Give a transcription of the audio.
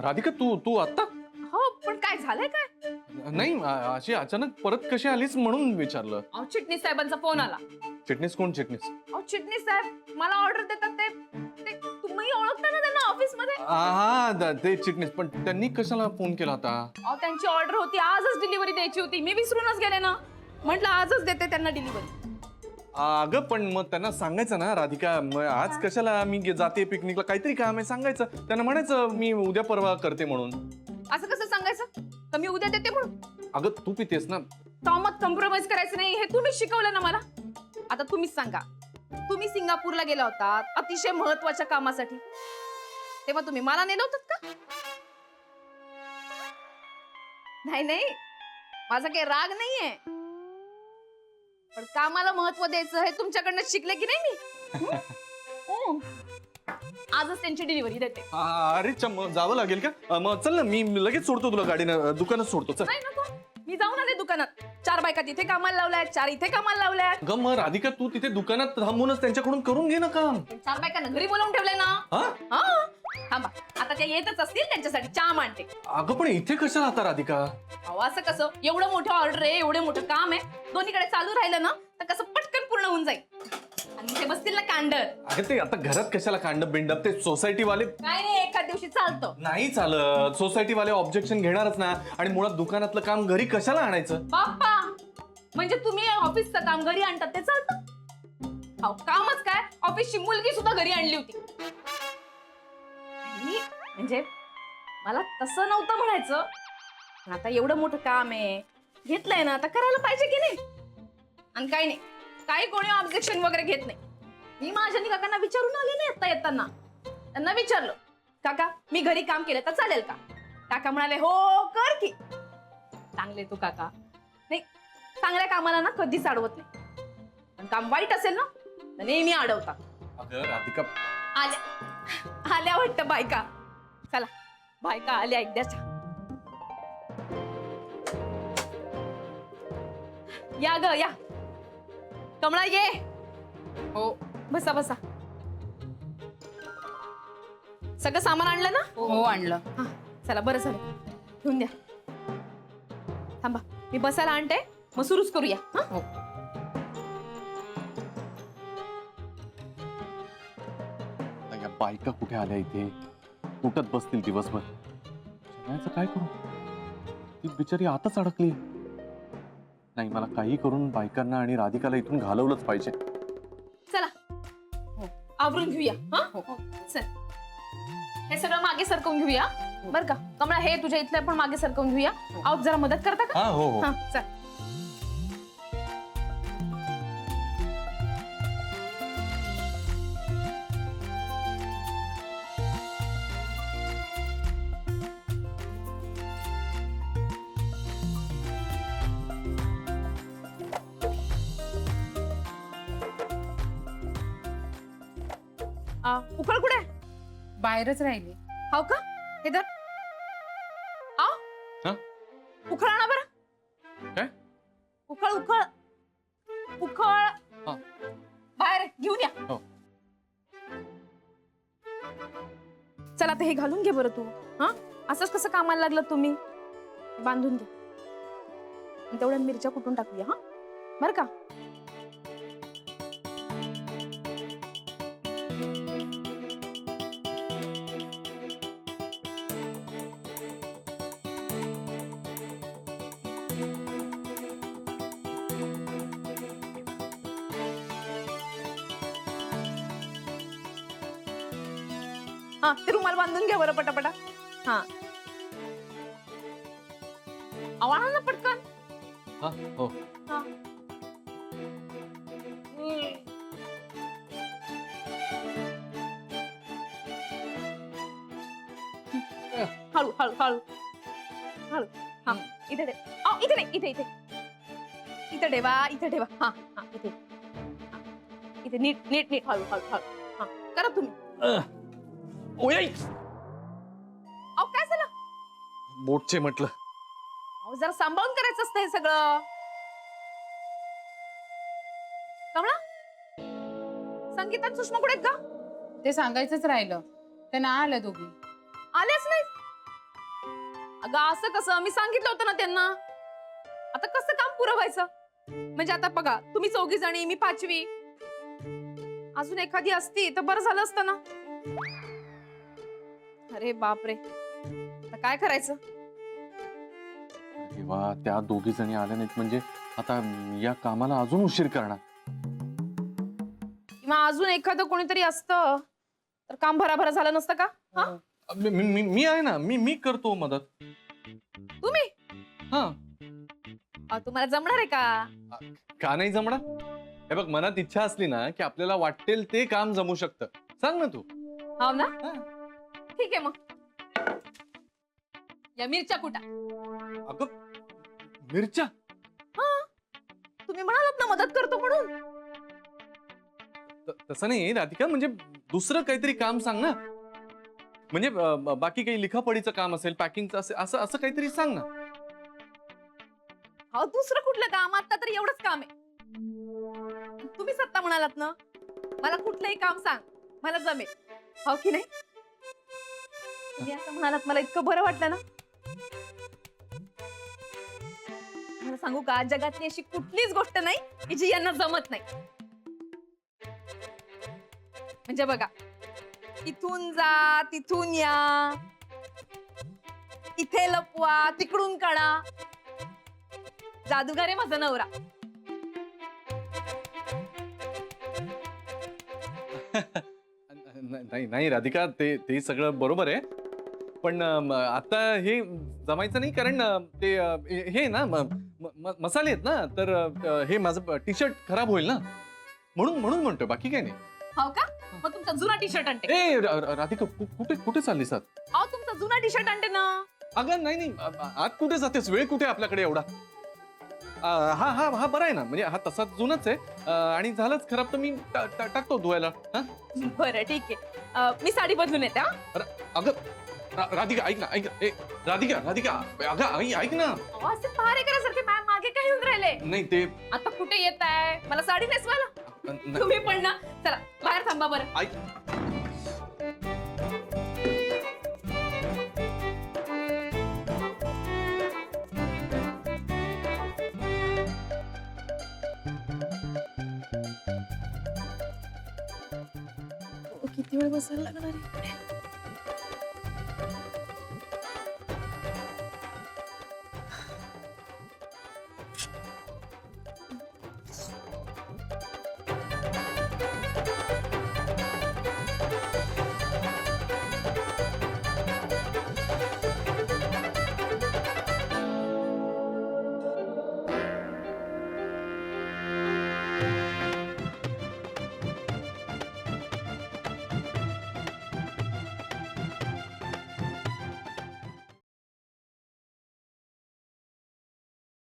राधिका तू तू आता? हो पण काय झालंय काय? नाही अशी अचानक परत कशी आलीस म्हणून विचारलं. अहो चिटणीस साहेबांचा फोन आला. चिटणीस कोण चिटणीस? अहो चिटणीस साहेब मला ऑर्डर देतात ते तुम्ही ओळखता ना त्यांना ऑफिस मध्ये? हा ते चिटणीस, पण त्यांनी कशाला फोन केला होता? अहो त्यांची ऑर्डर होती, आजच डिलिव्हरी द्यायची होती. मी विसरूनच गेले ना. म्हटलं आजच देते त्यांना डिलिव्हरी. अगं पण मग त्यांना सांगायचं ना राधिका, आज कशाला मी जाते पिकनिकला, काहीतरी काम आहे सांगायचं. त्यांना म्हणायचं मी उद्या परवा करते म्हणून. असं कसं सांगायचं तर मी उद्या देते म्हणून? अगं तू पितेस ना. कामात कॉम्प्रोमाइज करायचं नाही हे तुम्हीच शिकवलं ना मला. आता तुम्हीच सांगा, तुम्ही सिंगापूरला गेला होतात अतिशय महत्वाच्या कामासाठी, तेव्हा तुम्ही मला नेलं होतं का? नाही नाही, माझा काही राग नाहीये, पण कामाला महत्व द्यायचं हे तुमच्याकडनं शिकले की नाही मी. हो. आजच त्यांची डिलिव्हरी देते. अरे जावं लागेल का? मग चल ना, मी लगेच सोडतो तुला गाडीनं, दुकानात सोडतो. चल. नाही नको, मी जाऊन आले दुकानात. 4 बायका तिथे कामाला लावल्यात, 4 इथे कामाला लावल्यात. ग मग राधिका तू तिथे दुकानात थांबूनच त्यांच्याकडून करून घे ना काम. 4 बायकांना घरी बोलावून ठेवलंय ना. हा? थांबा, आता त्या येतच असतील, त्यांच्यासाठी चहा मांडते. अगं पण इथे कशाला आता राधिका? अहो असं कसं, एवढं मोठं ऑर्डर आहे, एवढं मोठं काम आहे, दोन्हीकडे चालू राहिलं ना तर कसं पटकन पूर्ण होऊन जाईल. आणि इथे बसतील ना कांडर. अगं ते आता घरात कशाला कांडप बिंडप, ते सोसायटी वाले. काय नाही, एका दिवशी चालतं. नाही चालत, सोसायटी वाले ऑब्जेक्शन घेणारच ना. आणि मुळात दुकानातलं काम घरी कशाला आणायचं? बाप्पा, म्हणजे तुम्ही ऑफिसचं काम घरी आणतात ते चालतं? अहो कामच काय, ऑफिसची मुलगी सुद्धा घरी आणली होती. म्हणजे मला तसं नव्हतं म्हणायचं, पण आता एवढं मोठं काम आहे, घेतलंय ना, आता करायला पाहिजे की नाही. आणि काही नाही, काही कोणी ऑब्जेक्शन वगैरे घेत नाही. मी माझ्या काकांना विचारून आले ना येता येताना, त्यांना विचारलं, काका मी घरी काम केलं तर चालेल का? काका म्हणाले हो कर की. चांगले तू काका. नाही, चांगल्या कामाला ना कधीच अडवत नाही, पण काम वाईट असेल ना तर नेहमी अडवता. अगं राधिका, आल्या वाटतं बायका. चला बायका आल्या एकदाच्या. या ग या, कमळा ये. हो बसा बसा. सगळं सामान आणलं ना? हो आणलं. हा चला, बरं झालं, घेऊन द्या. थांबा मी बसायला आणते, मग सुरूच करूया. हो. या बायका कुठे आल्या इथे? कुठत बसतील दिवसभर. सगळ्यांचं काय करू? ती बिचारी आताच अडकली. नाही, मला काही करून बायकांना आणि राधिकाला इथून घालवलंच पाहिजे. चला आवरून घेऊया. हो. चल हे सगळं मागे सरकवून घेऊया बर का. कमळा हे तुझ्या इथलं पण मागे सरकवून घेऊया. आहोत जरा मदत करता का? हा हो हो. हा चल. उखळ कुठे? बाहेरच राहिली. हाव का? हे धर. आव हा? उखळ आणा बरं. काय? उखळ उखळ उखळ. हा. बाहेर घेऊन या. हो. चला आता हे घालून घे बरं तू. हा असंच कसं कामाला लागलं तुम्ही? बांधून घे. तेवढ्या मिरच्या कुठून टाकूया. हा बरं का? हा ते रुमाल बांधून घ्या बरं पटापटा. हा आवाळा ना पटकन. हा हो. हा. हळू हळू हळू हळू. हा इथे ठेव. इथे नाही, इथे इथे इथे ठेवा, इथे ठेवा. हा हा इथे. इथे नीट नीट नीट हळू हळू हळू. हा करा तुम्ही. ओय, काय झालं? बोटचे म्हटलं. जरा सांभाळून करायचं असतं हे सगळं. कमळा, संगीता सुषमा कुठे आहेत का? ते सांगायचंच राहिलं. त्यांना आलं दोघी. आल्याच नाही. अगं असं कसं, मी सांगितलं होतं ना त्यांना. आता कसं काम पुरं व्हायचं? म्हणजे आता बघा, तुम्ही 4 जणी, मी 5वी. अजून एखादी असती तर बरं झालं असतं ना. अरे बापरे, आता काय करायचं? तेव्हा त्या 2 जणी आल्या नाहीत म्हणजे आता या कामाला अजून उशीर करणार. किंवा अजून एखादं कोणीतरी असतं तर काम भराभरा झालं नसतं का? हा? मी आहे ना, मी करतो मदत. तुम्ही हा, तुम्हाला जमणार आहे का? का नाही जमणार? हे बघ, मनात इच्छा असली ना की आपल्याला वाटेल ते काम जमू शकतं. सांग ना तू. हो ना, हा. ठीक आहे मग. या मिरच्या कुटा. अगं, मिरच्या? तुम्ही म्हणालात ना मदत करतो म्हणून. तसं नाही राधिका, म्हणजे दुसरं काहीतरी काम सांग ना. म्हणजे बाकी काही लिखापडीचं काम असेल, पॅकिंगचं असेल, असं असं काहीतरी सांग ना. अहो दुसरं कुठलं काम? आता तर एवढंच काम आहे. तुम्ही सत्ता म्हणालात ना, मला कुठलंही काम सांग, मला जमेल. हो की नाही? तुम्ही असं म्हणालात, मला इतकं बरं वाटलं ना. मला सांगू का, जगातली अशी कुठलीच गोष्ट नाही की जी यांना जमत नाही. म्हणजे बघा, इथून जा, तिथून या, इथे लपवा, तिकडून काढा. जादूगार आहे माझा नवरा. नाही नाही राधिका, ते सगळं बरोबर आहे, पण आता हे जमायचं नाही, कारण ते हे ना मसाले आहेत ना, तर हे माझं टी शर्ट खराब होईल ना, म्हणून म्हणतोय, बाकी काय नाही. हो का? मग तुमचा जुना टी शर्ट आणते. ए राधिका, कुठे कुठे चाललीस आत? अहो तुमचा जुना टी शर्ट आणते ना. अगं नाही, आत कुठे जातेस? वेळ कुठे आपल्याकडे एवढा? हा हा हा, बरा आहे ना, म्हणजे हा तसा जुनाच आहे, आणि झालंच खराब तर मी टाकतो धुवायला. हा, बरं ठीक आहे. मी साडी बदलून येते. हा, अगं राधिका, ऐक ना, ऐक. ए राधिका, अगं आई, ऐक ना. अहो, असे पहारेकरासारखे मागे काय येऊन राहिले? नाही ते आता कुठे येत आहे? मला साडी नेसवायला? नाही, तुम्ही पण ना, चला बाहेर थांबा बरं. ऐक. किती वेळ बसायला लागणार आहे?